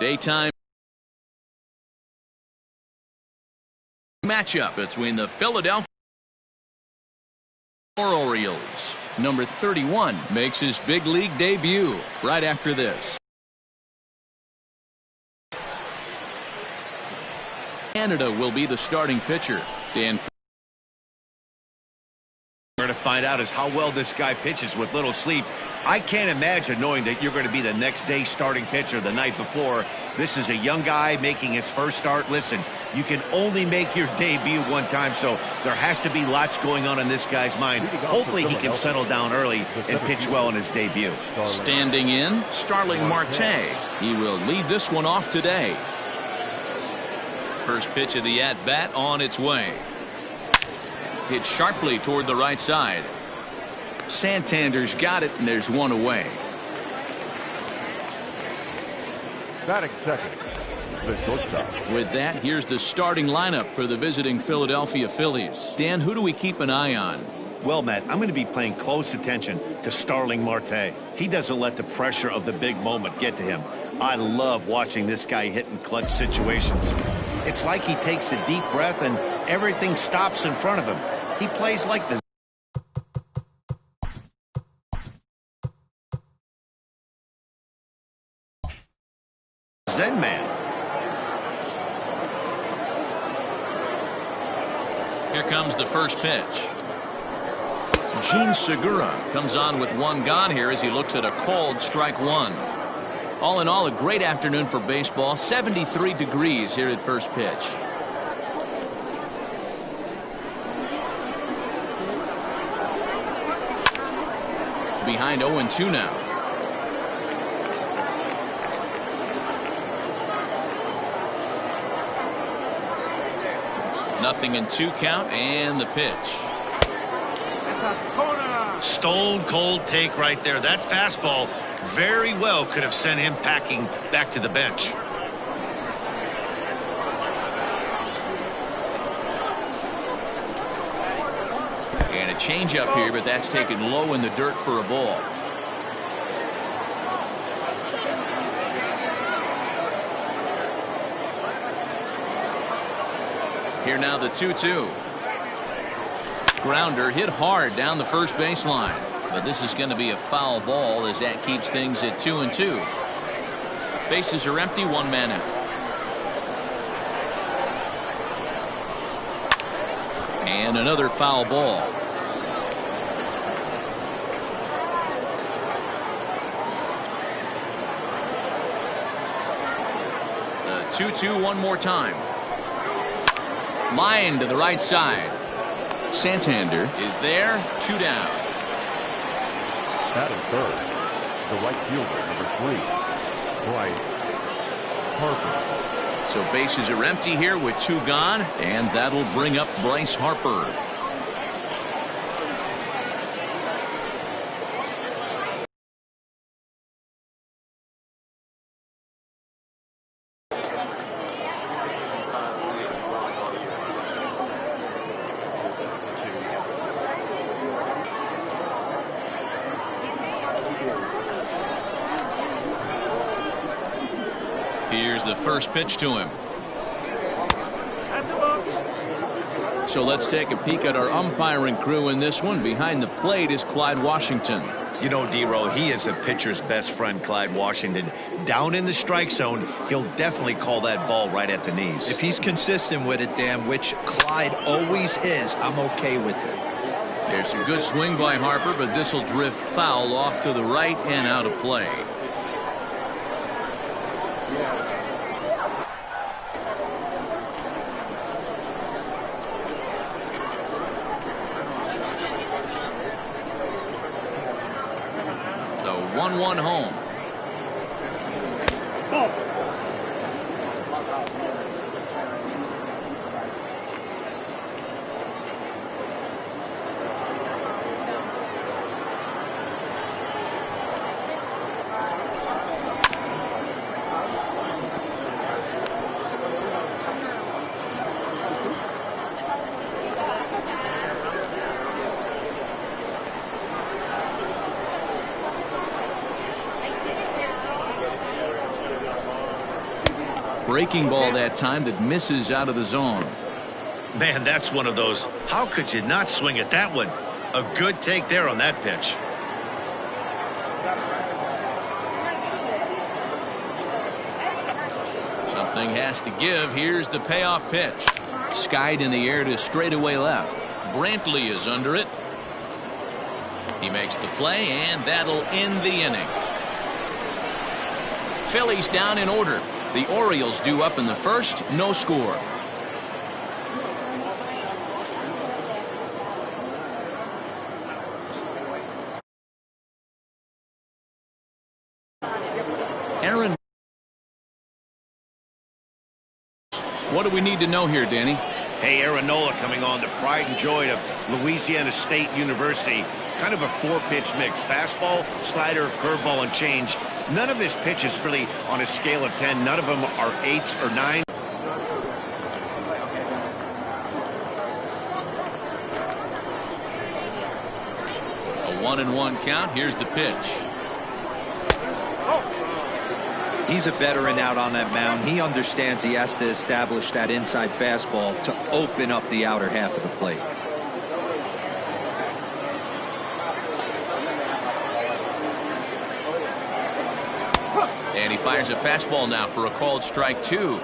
Daytime matchup between the Philadelphia Orioles. Number 31 makes his big league debut right after this. Canada will be the starting pitcher. Dan. We're going to find out is how well this guy pitches with little sleep. I can't imagine knowing that you're going to be the next day starting pitcher the night before. This is a young guy making his first start. Listen, you can only make your debut one time, so there has to be lots going on in this guy's mind. Hopefully he can settle down early and pitch well in his debut. Standing in, Starling Marte. He will lead this one off today. First pitch of the at-bat on its way. Hit sharply toward the right side. Santander's got it, and there's one away. Batting second, the shortstop. With that, here's the starting lineup for the visiting Philadelphia Phillies. Dan, who do we keep an eye on? Well, Matt, I'm going to be paying close attention to Starling Marte. He doesn't let the pressure of the big moment get to him. I love watching this guy hit in clutch situations. It's like he takes a deep breath and everything stops in front of him. He plays like the Zen man. Here comes the first pitch. Gene Segura comes on with one gone here as he looks at a called strike one. All in all, a great afternoon for baseball. 73 degrees here at first pitch. Behind 0-2 now. Nothing in 2 count, and the pitch. Stone cold take right there. That fastball very well could have sent him packing back to the bench. And a changeup here, but that's taken low in the dirt for a ball. Here now the 2-2. Grounder hit hard down the first baseline. But this is going to be a foul ball as that keeps things at 2-2. Bases are empty, one man out. And another foul ball. The 2-2 one more time. Line to the right side. Santander is there, 2 down. Batting third, the right fielder, number 3, Bryce Harper. So bases are empty here with 2 gone, and that'll bring up Bryce Harper. Here's the first pitch to him. So let's take a peek at our umpiring crew in this one. Behind the plate is Clyde Washington. You know, D-Row, he is a pitcher's best friend, Clyde Washington. Down in the strike zone, he'll definitely call that ball right at the knees. If he's consistent with it, Dan, which Clyde always is, I'm okay with it. There's a good swing by Harper, but this will drift foul off to the right and out of play. So 1-1 home. Breaking ball that time that misses out of the zone. Man, that's one of those. How could you not swing at that one? A good take there on that pitch. Something has to give. Here's the payoff pitch. Skied in the air to straightaway left. Brantley is under it. He makes the play, and that'll end the inning. Phillies down in order. The Orioles due up in the first. No score. Aaron, what do we need to know here, Danny? Hey, Aaron Nola coming on, the pride and joy of Louisiana State University. Kind of a four-pitch mix. Fastball, slider, curveball, and change. None of his pitches really on a scale of 10. None of them are 8s or 9s. A 1-1 count. Here's the pitch. He's a veteran out on that mound. He understands he has to establish that inside fastball to open up the outer half of the plate. And he fires a fastball now for a called strike 2.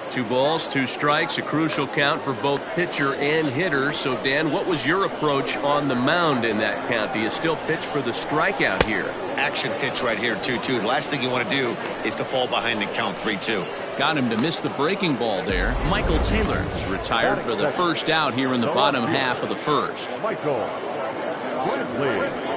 2 balls, 2 strikes, a crucial count for both pitcher and hitter. So, Dan, what was your approach on the mound in that count? Do you still pitch for the strikeout here? Action pitch right here, 2-2. The last thing you want to do is to fall behind and count 3-2. Got him to miss the breaking ball there. Michael Taylor is retired for the first out here in the bottom half of the first. Michael Brantley.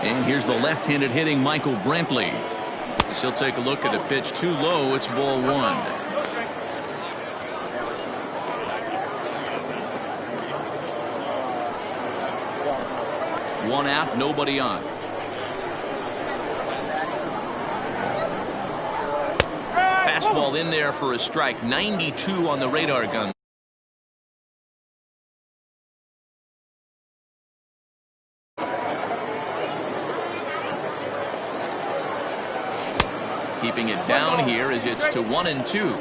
And here's the left-handed hitting Michael Brantley. As he'll take a look at a pitch too low. It's ball 1. 1 out, nobody on. Fastball in there for a strike. 92 on the radar gun. Keeping it down here as it's to 1-2.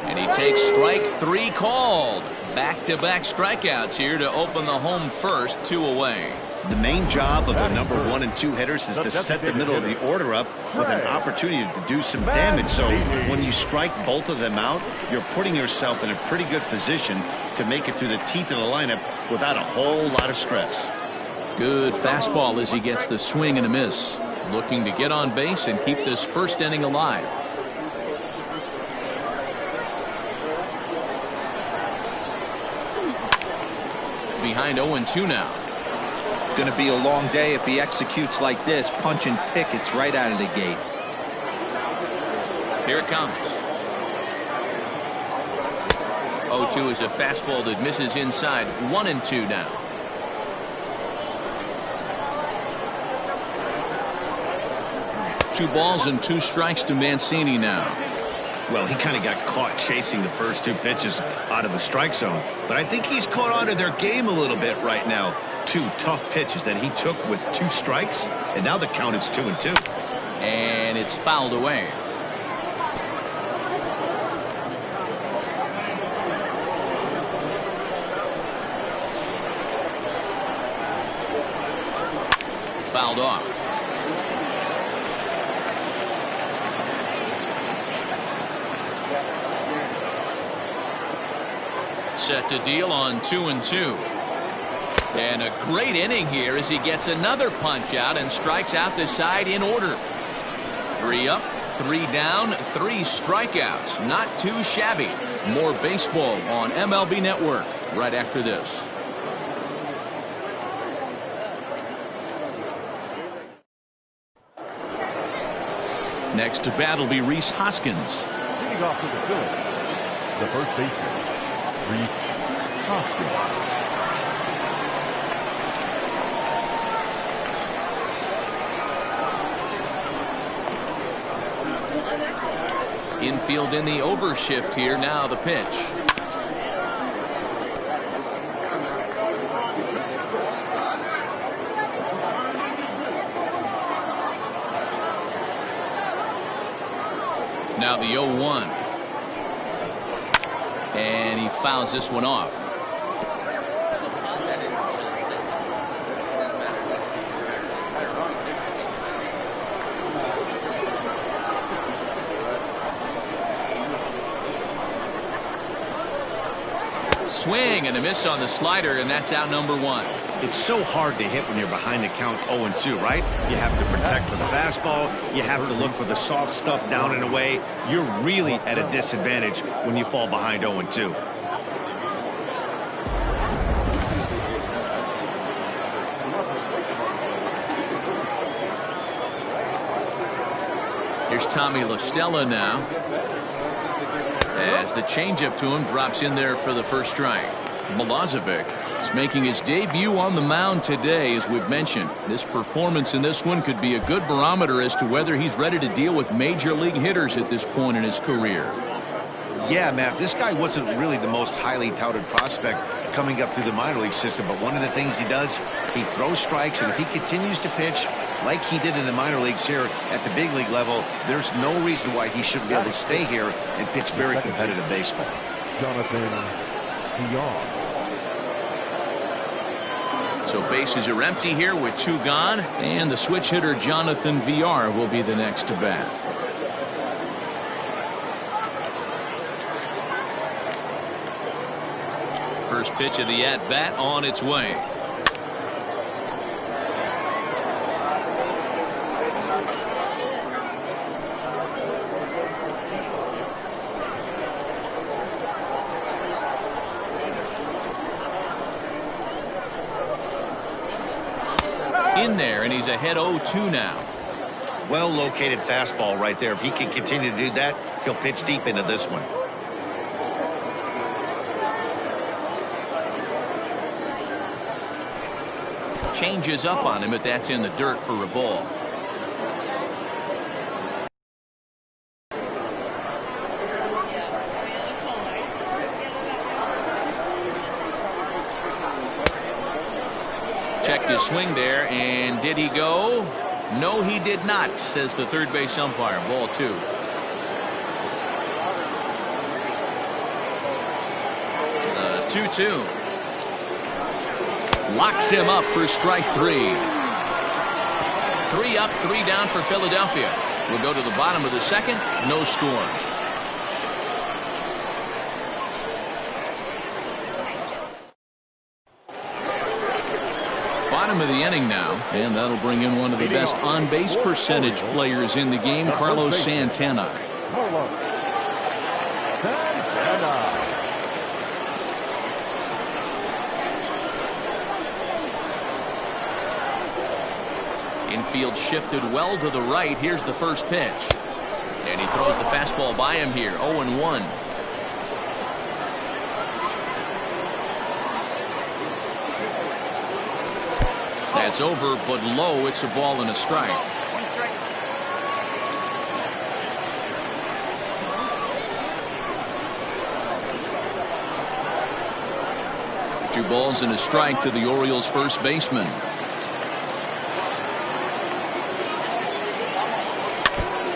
And he takes strike 3 called. Back-to-back strikeouts here to open the home first, 2 away. The main job of the number 1 and 2 hitters is to set the middle of the order up with an opportunity to do some damage. So when you strike both of them out, you're putting yourself in a pretty good position to make it through the teeth of the lineup without a whole lot of stress. Good fastball as he gets the swing and a miss. Looking to get on base and keep this first inning alive. Behind 0-2 now. Going to be a long day if he executes like this, punching tickets right out of the gate. Here it comes. 0-2 is a fastball that misses inside. 1-2 now. Two balls and 2 strikes to Mancini now. Well, he kind of got caught chasing the first 2 pitches out of the strike zone. But I think he's caught on to their game a little bit right now. 2 tough pitches that he took with 2 strikes, and now the count is 2-2. And it's fouled away. Fouled off. Set to deal on 2-2. And a great inning here as he gets another punch out and strikes out the side in order. 3 up, 3 down, 3 strikeouts. Not too shabby. More baseball on MLB Network right after this. Next to bat will be Rhys Hoskins. Leading off for the Phillies, the first baseman, Rhys Hoskins. Infield in the overshift here. Now the pitch. Now the 0-1. And he fouls this one off. Swing and a miss on the slider, and that's out number 1. It's so hard to hit when you're behind the count 0-2, right? You have to protect for the fastball. You have to look for the soft stuff down and away. You're really at a disadvantage when you fall behind 0-2. Here's Tommy La Stella now, as the changeup to him drops in there for the first strike. Milosevic is making his debut on the mound today. As we've mentioned, this performance in this one could be a good barometer as to whether he's ready to deal with major league hitters at this point in his career. Yeah, Matt, this guy wasn't really the most highly touted prospect coming up through the minor league system, but one of the things he does, he throws strikes, and if he continues to pitch like he did in the minor leagues here at the big league level, there's no reason why he shouldn't be able to stay here and pitch very competitive baseball. Jonathan Villar. So bases are empty here with 2 gone, and the switch hitter Jonathan Villar will be the next to bat. First pitch of the at-bat on its way. In there, and he's ahead 0-2 now. Well located fastball right there. If he can continue to do that, he'll pitch deep into this one. Changes up on him, but that's in the dirt for a ball. Checked his swing there, and did he go? No, he did not, says the third base umpire. Ball 2. The 2-2. Locks him up for strike 3. 3 up, 3 down for Philadelphia. We'll go to the bottom of the second. No score. Bottom of the inning now, and that'll bring in one of the best on-base percentage players in the game, Carlos Santana. Infield shifted well to the right. Here's the first pitch, and he throws the fastball by him here. 0-1. That's over, but low. It's a ball and a strike. 2 balls and a strike to the Orioles' first baseman.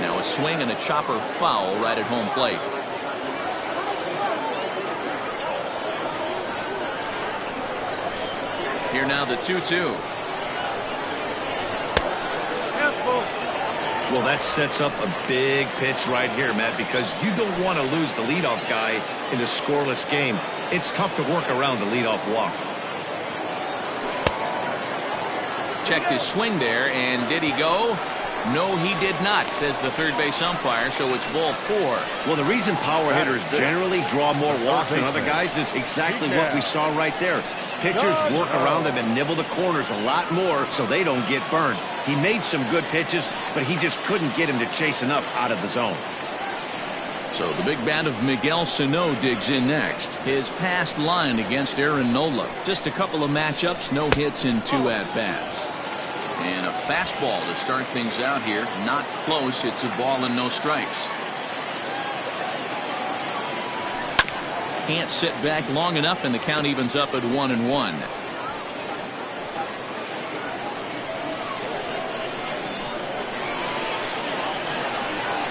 Now a swing and a chopper foul right at home plate. Here now the 2-2. Well, that sets up a big pitch right here, Matt, because you don't want to lose the leadoff guy in a scoreless game. It's tough to work around the leadoff walk. Checked his swing there, and did he go? No, he did not, says the third base umpire, so it's ball 4. Well, the reason power hitters generally draw more walks than other guys is exactly what we saw right there. Pitchers work around them and nibble the corners a lot more so they don't get burned. He made some good pitches, but he just couldn't get him to chase enough out of the zone. So the big bat of Miguel Sano digs in next. His past line against Aaron Nola. Just a couple of matchups, no hits in 2 at-bats. And a fastball to start things out here. Not close. It's a ball and no strikes. can't sit back long enough, and the count evens up at 1-1.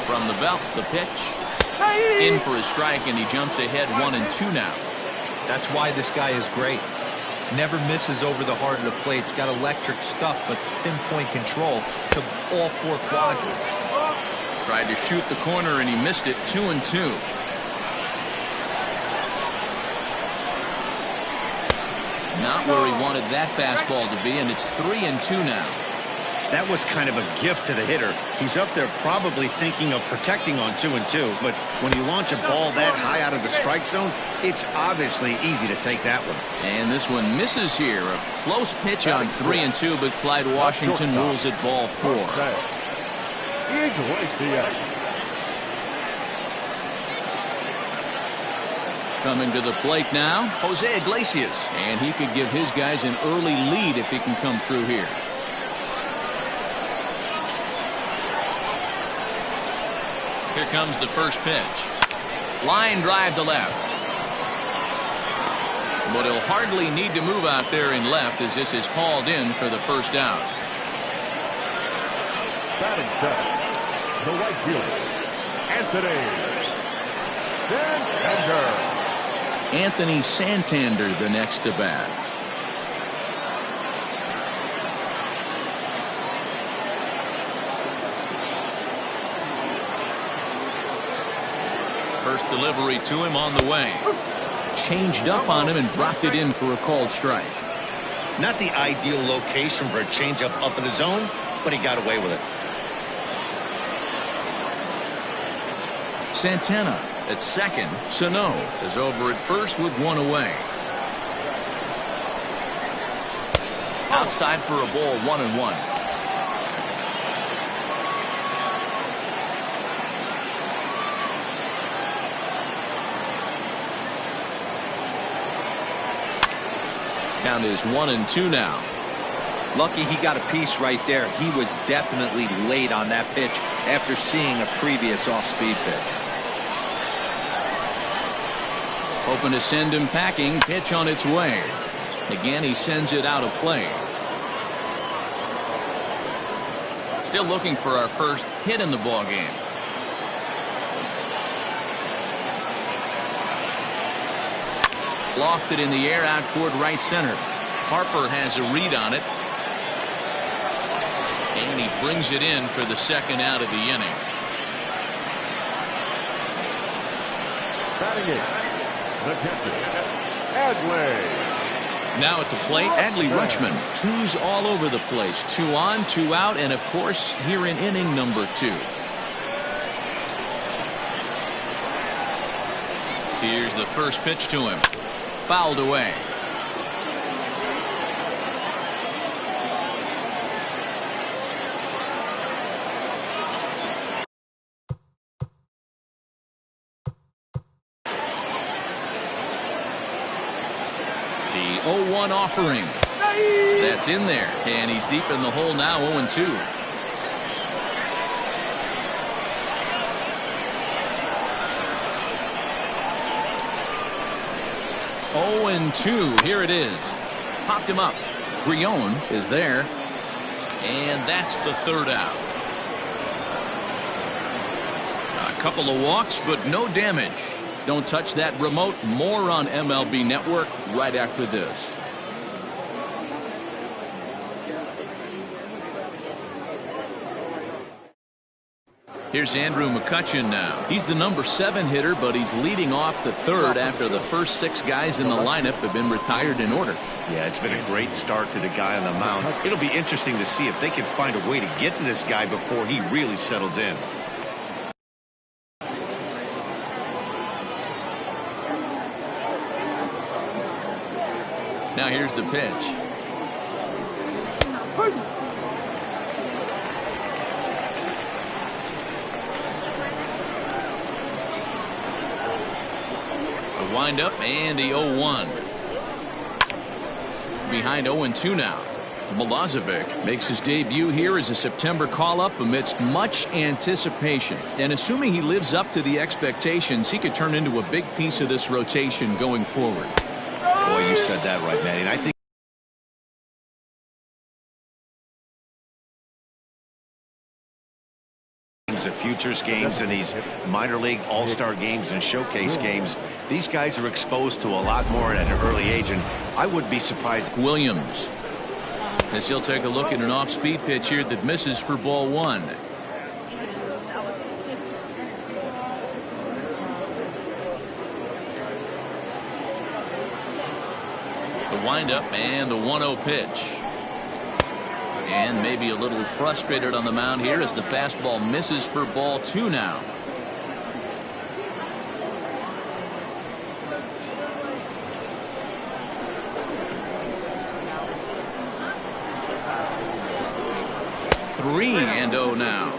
From the belt, the pitch. In for a strike, and he jumps ahead 1-2 now. That's why this guy is great. Never misses over the heart of the plate. It's got electric stuff, but pinpoint control to all 4 quadrants. Tried to shoot the corner, and he missed it. 2-2. Not where he wanted that fastball to be, and it's 3-2 now. That was kind of a gift to the hitter. He's up there probably thinking of protecting on 2-2, but when you launch a ball that high out of the strike zone, it's obviously easy to take that one. And this one misses here. A close pitch on 3-2, but Clyde Washington rules it ball 4. Coming to the plate now, Jose Iglesias, and he could give his guys an early lead if he can come through here. Here comes the first pitch. Line drive to left. But he'll hardly need to move out there in left, as this is hauled in for the first out. Batting center, the right fielder, Anthony Santander, the next to bat. First delivery to him on the way. Changed up on him and dropped it in for a called strike. Not the ideal location for a changeup up in the zone, but he got away with it. Santana at second. Sano is over at first with 1 away. Outside for a ball, 1-1. Count is 1-2 now. Lucky he got a piece right there. He was definitely late on that pitch after seeing a previous off-speed pitch. Hoping to send him packing. Pitch on its way. Again, he sends it out of play. Still looking for our first hit in the ball game. Lofted in the air out toward right center. Harper has a read on it. And he brings it in for the second out of the inning. Batting it, the catcher, Adley. Now at the plate, Adley Rutschman. 2's all over the place. 2 on, 2 out, and of course here in inning number 2. Here's the first pitch to him. Fouled away. The 0-1 offering. That's in there, and he's deep in the hole now. 0-2. 0-2. Here it is. Popped him up. Grion is there. And that's the third out. A couple of walks, but no damage. Don't touch that remote. More on MLB Network right after this. Here's Andrew McCutchen now. He's the number 7 hitter, but he's leading off the third after the first 6 guys in the lineup have been retired in order. Yeah, it's been a great start to the guy on the mound. It'll be interesting to see if they can find a way to get to this guy before he really settles in. Now here's the pitch. Wind up and the 0-1. Behind 0-2 now. Milosevic makes his debut here as a September call-up amidst much anticipation. And assuming he lives up to the expectations, he could turn into a big piece of this rotation going forward. Boy, you said that right, Manny. And I think of futures games and these minor league all-star games and showcase games, these guys are exposed to a lot more at an early age, and I would be surprised. Williams, as he'll take a look at an off-speed pitch here that misses for ball one. The windup and the 1-0 pitch. And maybe a little frustrated on the mound here as the fastball misses for ball two now. Three and 0 now.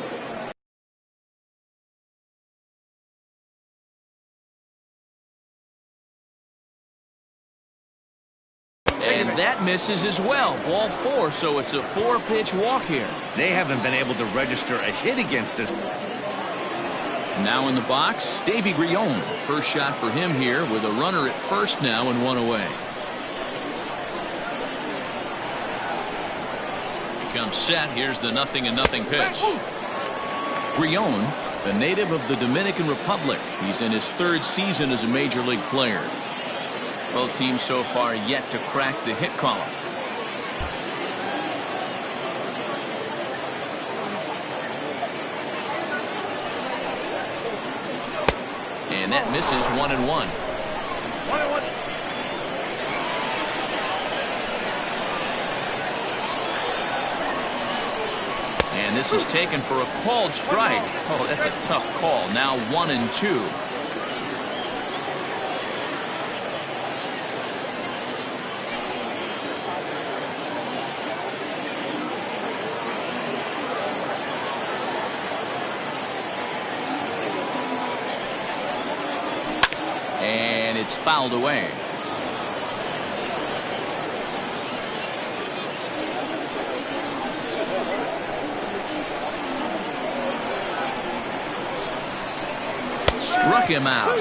And that misses as well. Ball four, so it's a 4-pitch walk here. They haven't been able to register a hit against this. Now in the box, Davy Grion. First shot for him here with a runner at first now and one away. He comes set. Here's the 0-0 pitch. Grion, a native of the Dominican Republic. He's in his third season as a major league player. Both teams so far yet to crack the hit column. And that misses 1-1. And this is taken for a called strike. Oh, that's a tough call. Now 1-2. And it's fouled away. Struck him out.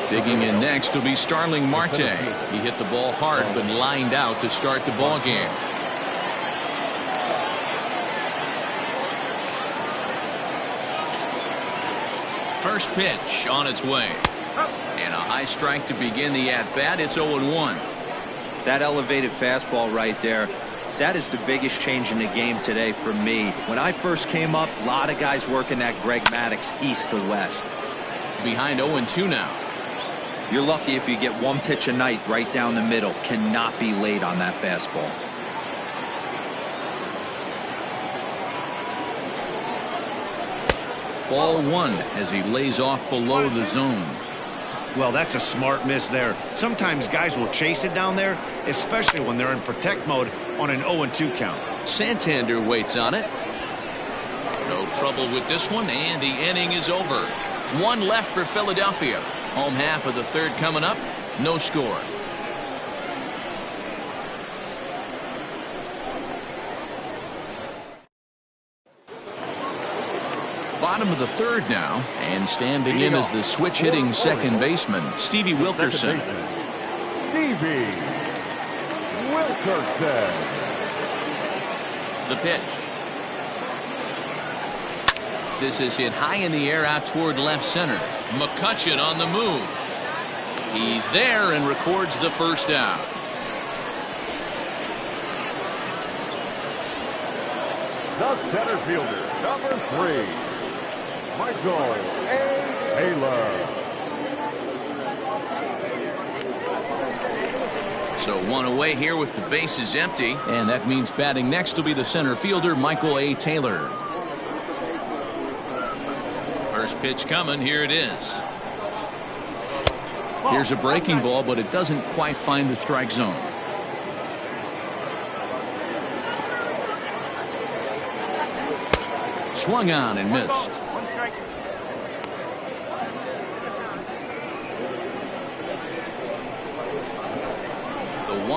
Digging in next will be Starling Marte. He hit the ball hard but lined out to start the ball game. First pitch on its way. And a high strike to begin the at-bat. It's 0-1. That elevated fastball right there, that is the biggest change in the game today for me. When I first came up, a lot of guys working that Greg Maddux east to west. Behind 0-2 now. You're lucky if you get one pitch a night right down the middle. Cannot be late on that fastball. Ball one as he lays off below the zone. Well, that's a smart miss there. Sometimes guys will chase it down there, especially when they're in protect mode on an 0-2 count. Santander waits on it. No trouble with this one, and the inning is over. One left for Philadelphia. Home half of the third coming up. No score. Bottom of the third now, and standing in as the switch-hitting second baseman, Stevie Wilkerson. Stevie Wilkerson. The pitch. This is hit high in the air out toward left center. McCutchen on the move. He's there and records the first out. The center fielder, number 3, Michael A. Taylor. So one away here with the bases empty, and that means batting next will be the center fielder, Michael A. Taylor. First pitch coming. Here it is. Here's a breaking ball, but it doesn't quite find the strike zone. Swung on and missed.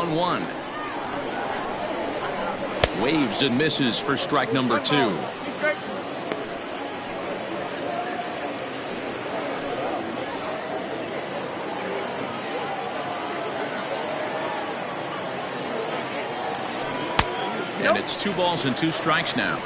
1-1. Waves and misses for strike number 2. And it's 2 balls and 2 strikes now.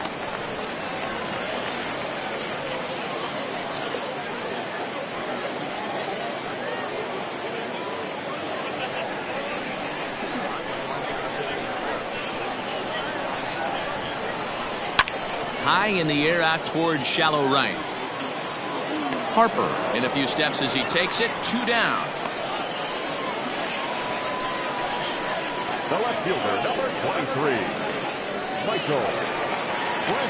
High in the air out towards shallow right. Harper in a few steps as he takes it. 2 down. The left fielder, number 23, Michael.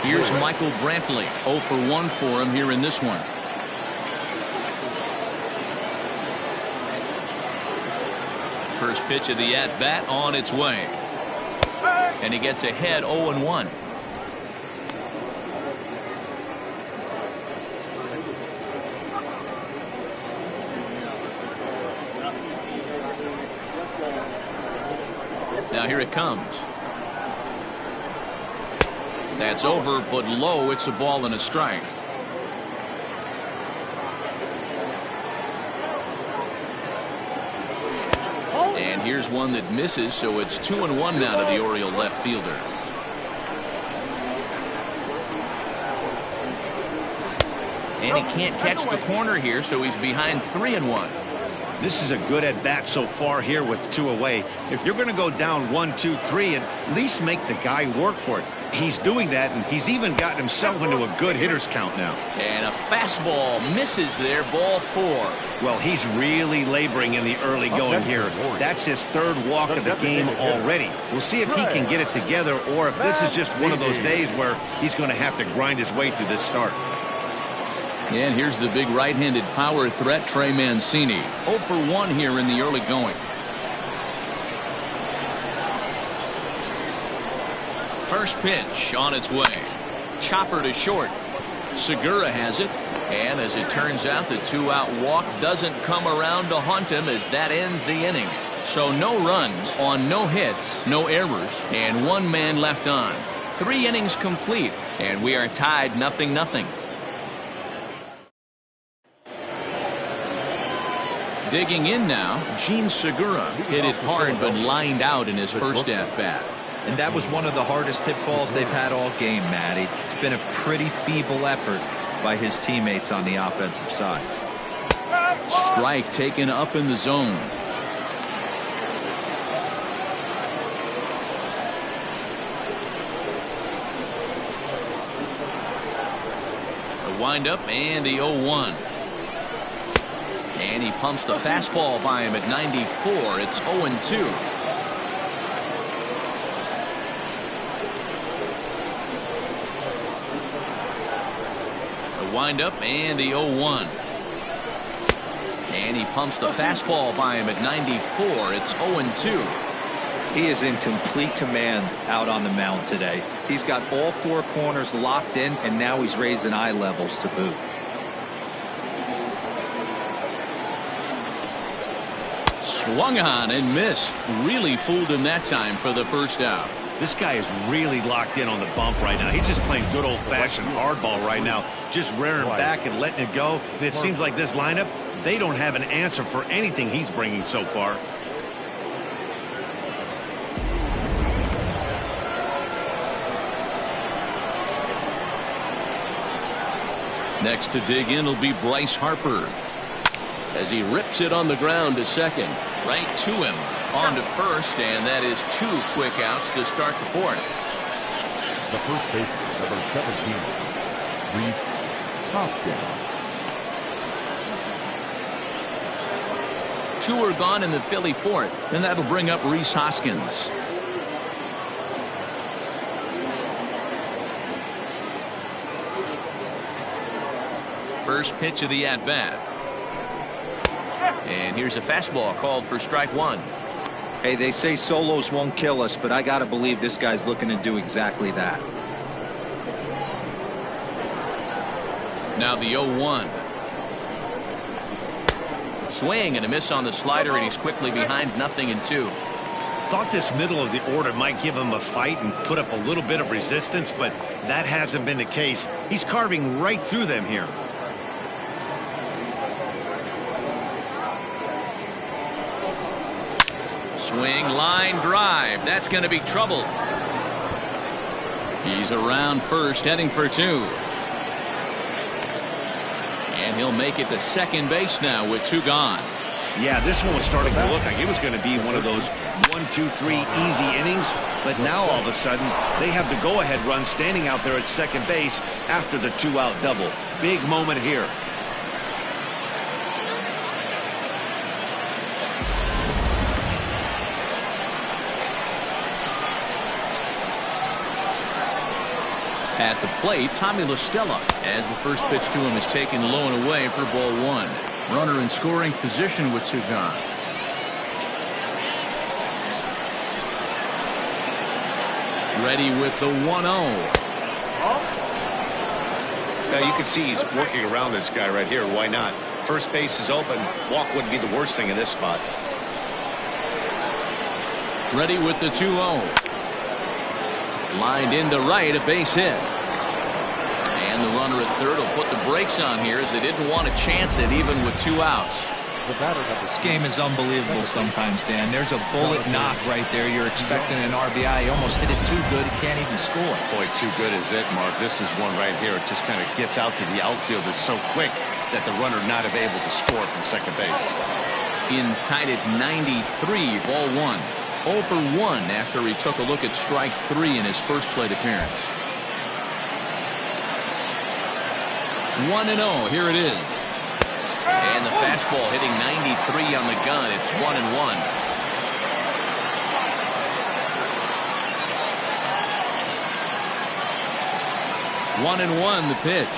Here's Michael Brantley. 0 for 1 for him here in this one. First pitch of the at-bat on its way. And he gets ahead 0-1. Now here it comes. That's over, but low. It's a ball and a strike. And here's one that misses, so it's 2-1 now to the Oriole left fielder. And he can't catch the corner here, so he's behind 3-1. This is a good at bat so far here with 2 away. If you're going to go down 1, 2, 3, at least make the guy work for it. He's doing that, and he's even gotten himself into a good hitter's count now. And a fastball misses there, ball 4. Well, he's really laboring in the early going here. That's his 3rd walk of the game already. We'll see if he can get it together, or if this is just one of those days where he's going to have to grind his way through this start. And here's the big right-handed power threat, Trey Mancini. 0 for 1 here in the early going. First pitch on its way. Chopper to short. Segura has it. And as it turns out, the 2-out walk doesn't come around to haunt him as that ends the inning. So no runs on no hits, no errors, and 1 man left on. 3 innings complete, and we are tied 0-0. Digging in now, Gene Segura hit it hard but lined out in his first at-bat. And that was one of the hardest hit balls they've had all game, Matty. It's been a pretty feeble effort by his teammates on the offensive side. Strike taken up in the zone. A windup and the 0-1. And he pumps the fastball by him at 94. It's 0-2. A windup and the 0-1. And he pumps the fastball by him at 94. It's 0-2. He is in complete command out on the mound today. He's got all 4 corners locked in, and now he's raising eye levels to boot. Swung on and missed. Really fooled him that time for the first out. This guy is really locked in on the bump right now. He's just playing good old-fashioned hardball right now, just rearing back and letting it go. And it seems like this lineup, they don't have an answer for anything he's bringing so far. Next to dig in will be Bryce Harper as he rips it on the ground to second. Right to him. On to first, and that is 2 quick outs to start the 4th. The first baseman, number 17, Reese Hoskins. 2 are gone in the Philly 4th, and that'll bring up Rhys Hoskins. First pitch of the at-bat. And here's a fastball called for strike 1. Hey, they say solos won't kill us, but I got to believe this guy's looking to do exactly that. Now the 0-1. Swing and a miss on the slider, and he's quickly behind 0-2. thought this middle of the order might give him a fight and put up a little bit of resistance, but that hasn't been the case. He's carving right through them here. Swing, line drive. That's going to be trouble. He's around first, heading for two. And he'll make it to second base now with two gone. Yeah, this one was starting to look like it was going to be one of those 1, 2, 3 easy innings. But now all of a sudden, they have the go-ahead run standing out there at second base after the two-out double. Big moment here. At the plate, Tommy La Stella, as the first pitch to him is taken low and away for ball one. Runner in scoring position with two gone. Ready with the 1-0. Now you can see he's working around this guy right here. Why not? First base is open. Walk wouldn't be the worst thing in this spot. Ready with the 2-0. Lined into right, a base hit. And the runner at third will put the brakes on here as they didn't want to chance it even with two outs. This game is unbelievable sometimes, Dan. There's a bullet knock right there. You're expecting an RBI. He almost hit it too good. He can't even score. Boy, too good is it, Mark. This is one right here. It just kind of gets out to the outfield. It's so quick that the runner not able to score from second base. In tied at 93, ball one. 0 for 1 after he took a look at strike 3 in his first plate appearance. 1-0. Here it is. And the fastball hitting 93 on the gun. It's 1-1. One and one, the pitch.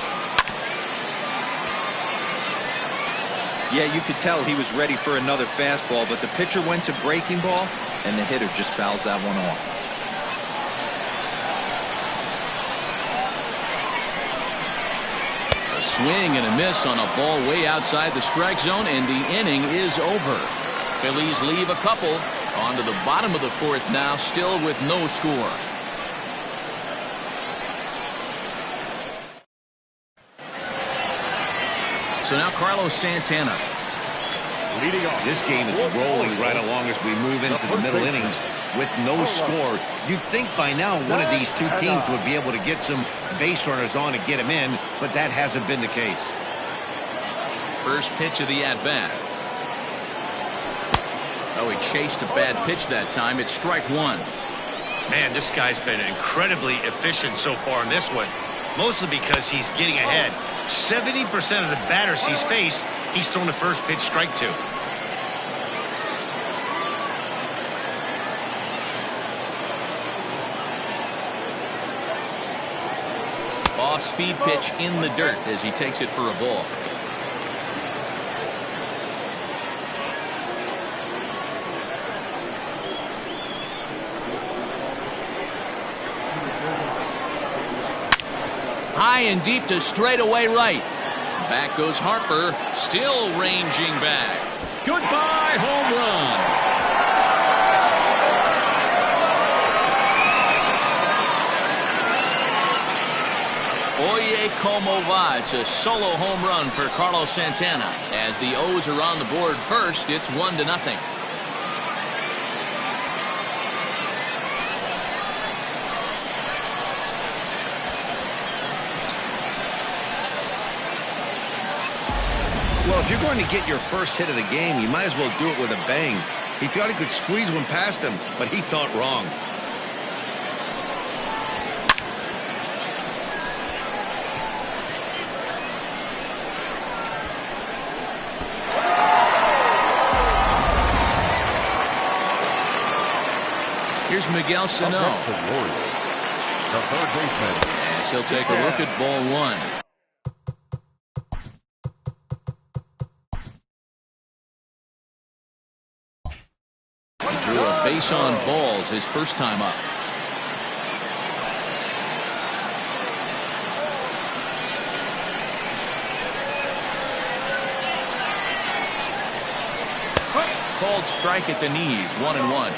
Yeah, you could tell he was ready for another fastball, but the pitcher went to breaking ball, and the hitter just fouls that one off. A swing and a miss on a ball way outside the strike zone, and the inning is over. Phillies leave a couple. On to the bottom of the fourth now, still with no score. So now Carlos Santana. Leading off. This game is rolling right along as we move into the middle innings with no score. You'd think by now one of these two teams would be able to get some base runners on and get them in, but that hasn't been the case. First pitch of the at-bat. Oh, he chased a bad pitch that time. It's strike one. Man, this guy's been incredibly efficient so far in this one, mostly because he's getting ahead. 70% of the batters he's faced, he's thrown the first pitch strike to. Off-speed pitch in the dirt as he takes it for a ball. High and deep to straightaway right. Back goes Harper, still ranging back. Goodbye home run. Oye como va. It's a solo home run for Carlos Santana. As the O's are on the board first, it's 1-0. Well, if you're going to get your first hit of the game, you might as well do it with a bang. He thought he could squeeze one past him, but he thought wrong. Here's Miguel Sano. The third baseman. As he'll take a look at ball one. Drew a base on balls his first time up. Called strike at the knees, 1-1.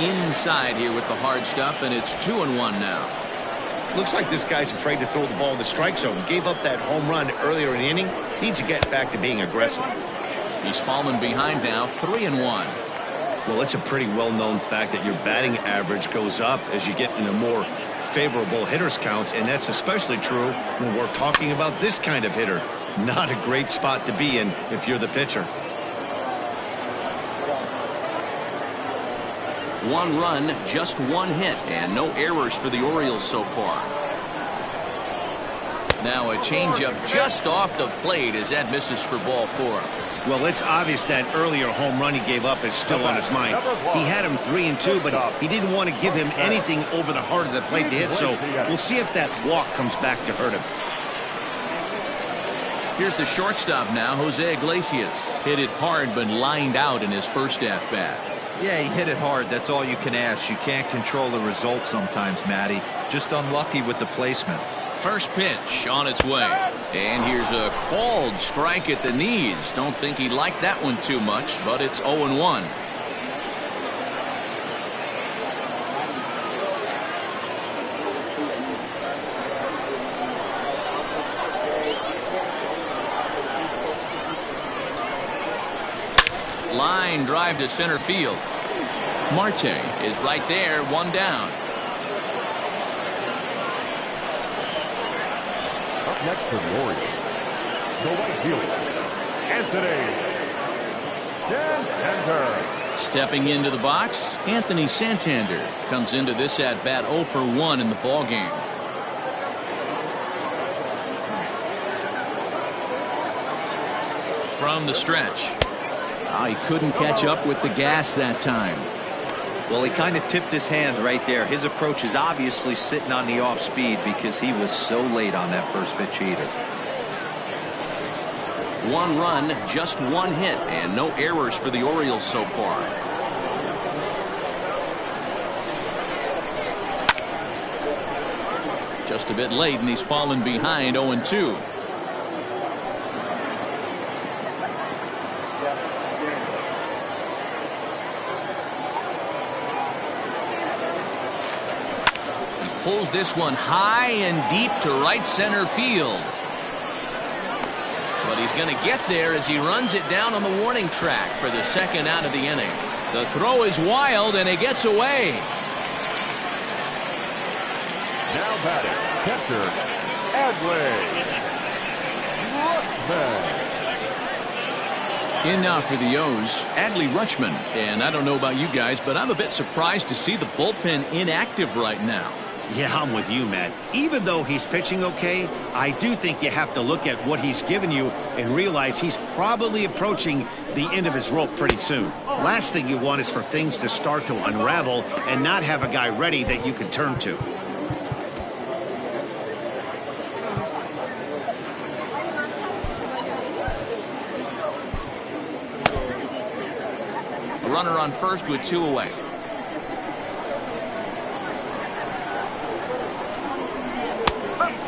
inside here with the hard stuff, and it's 2-1 now. Looks like this guy's afraid to throw the ball in the strike zone. Gave up that home run earlier in the inning. Needs to get back to being aggressive. He's fallen behind now, 3-1. Well, it's a pretty well-known fact that your batting average goes up as you get into more favorable hitters counts, and that's especially true when we're talking about this kind of hitter. Not a great spot to be in if you're the pitcher. 1 run, just 1 hit, and no errors for the Orioles so far. Now a changeup just off the plate as that misses for ball 4. Well, it's obvious that earlier home run he gave up is still on his mind. He had him 3-2, but he didn't want to give him anything over the heart of the plate to hit, so we'll see if that walk comes back to hurt him. Here's the shortstop now, Jose Iglesias. Hit it hard, but lined out in his first at-bat. Yeah, he hit it hard. That's all you can ask. You can't control the result sometimes, Matty. Just unlucky with the placement. First pitch on its way. And here's a called strike at the knees. Don't think he liked that one too much, but it's 0-1. Line drive to center field. Marte is right there, 1 down. Up next for the Orioles, the right fielder, Anthony Santander. Stepping into the box, Anthony Santander comes into this at bat 0 for 1 in the ball game. From the stretch. Oh, he couldn't catch up with the gas that time. Well, he kind of tipped his hand right there. His approach is obviously sitting on the off speed because he was so late on that first pitch heater. 1 run, just 1 hit, and no errors for the Orioles so far. Just a bit late, and he's fallen behind 0-2. Pulls this one high and deep to right center field. But he's going to get there as he runs it down on the warning track for the second out of the inning. The throw is wild, and it gets away. Now batting, catcher, Adley Rutschman. In now for the O's, Adley Rutschman. And I don't know about you guys, but I'm a bit surprised to see the bullpen inactive right now. Yeah, I'm with you, Matt. Even though he's pitching okay, I do think you have to look at what he's given you and realize he's probably approaching the end of his rope pretty soon. Last thing you want is for things to start to unravel and not have a guy ready that you can turn to. Runner on first with 2 away.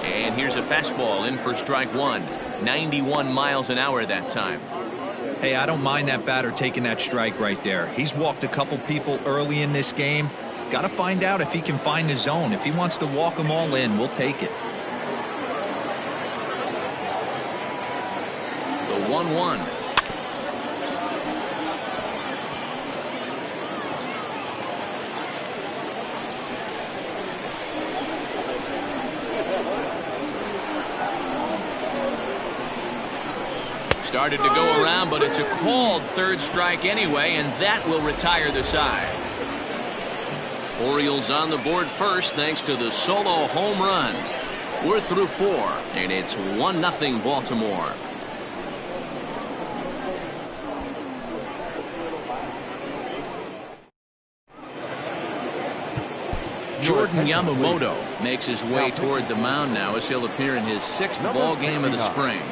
And here's a fastball in for strike 1. 91 miles an hour that time. Hey, I don't mind that batter taking that strike right there. He's walked a couple people early in this game. Got to find out if he can find the zone. If he wants to walk them all in, we'll take it. The 1-1. Started to go around, but it's a called third strike anyway, and that will retire the side. Orioles on the board first thanks to the solo home run. We're through 4, and it's 1-0 Baltimore. Jordan Yamamoto makes his way toward the mound now as he'll appear in his 6th ball game of the spring.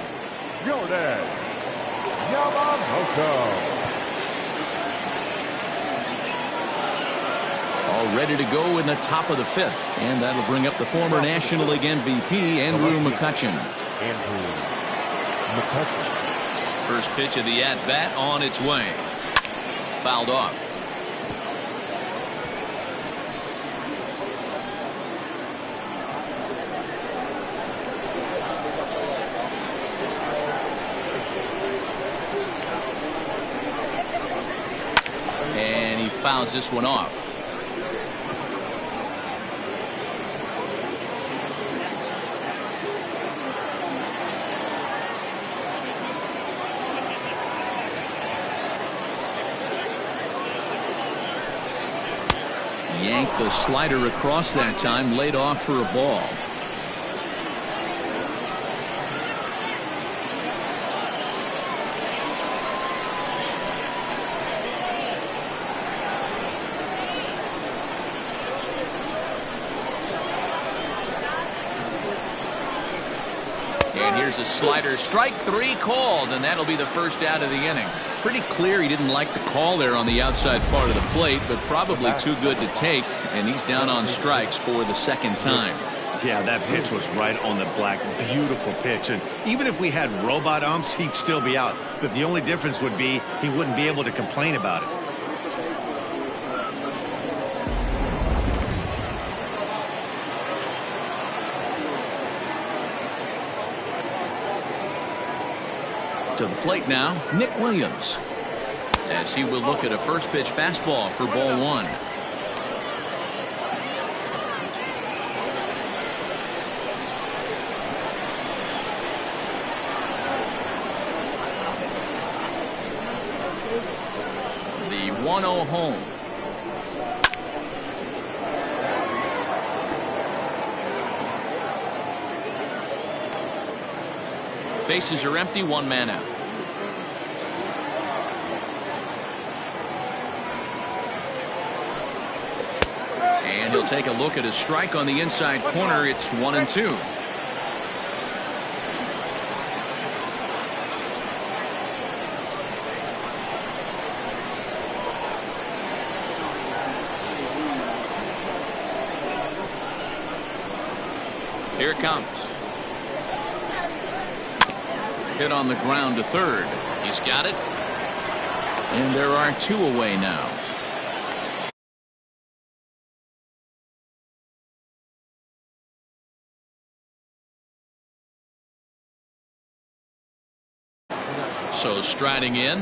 Jordan Yamamoto. All ready to go in the top of the 5th, and that'll bring up the former National League MVP Andrew McCutchen. First pitch of the at-bat on its way. Fouled off. fouls this one off. Yanked the slider across that time, laid off for a ball. And here's a slider, strike three called, and that'll be the first out of the inning. Pretty clear he didn't like the call there on the outside part of the plate, but probably too good to take, and he's down on strikes for the second time. Yeah, that pitch was right on the black. Beautiful pitch. And even if we had robot umps, he'd still be out. But the only difference would be he wouldn't be able to complain about it. To the plate now, Nick Williams, as he will look at a first pitch fastball for ball one. The 1-0 home. Bases are empty, one man out. And he'll take a look at a strike on the inside corner. It's 1-2. Here it comes. Hit on the ground to third. He's got it. And there are two away now. So striding in,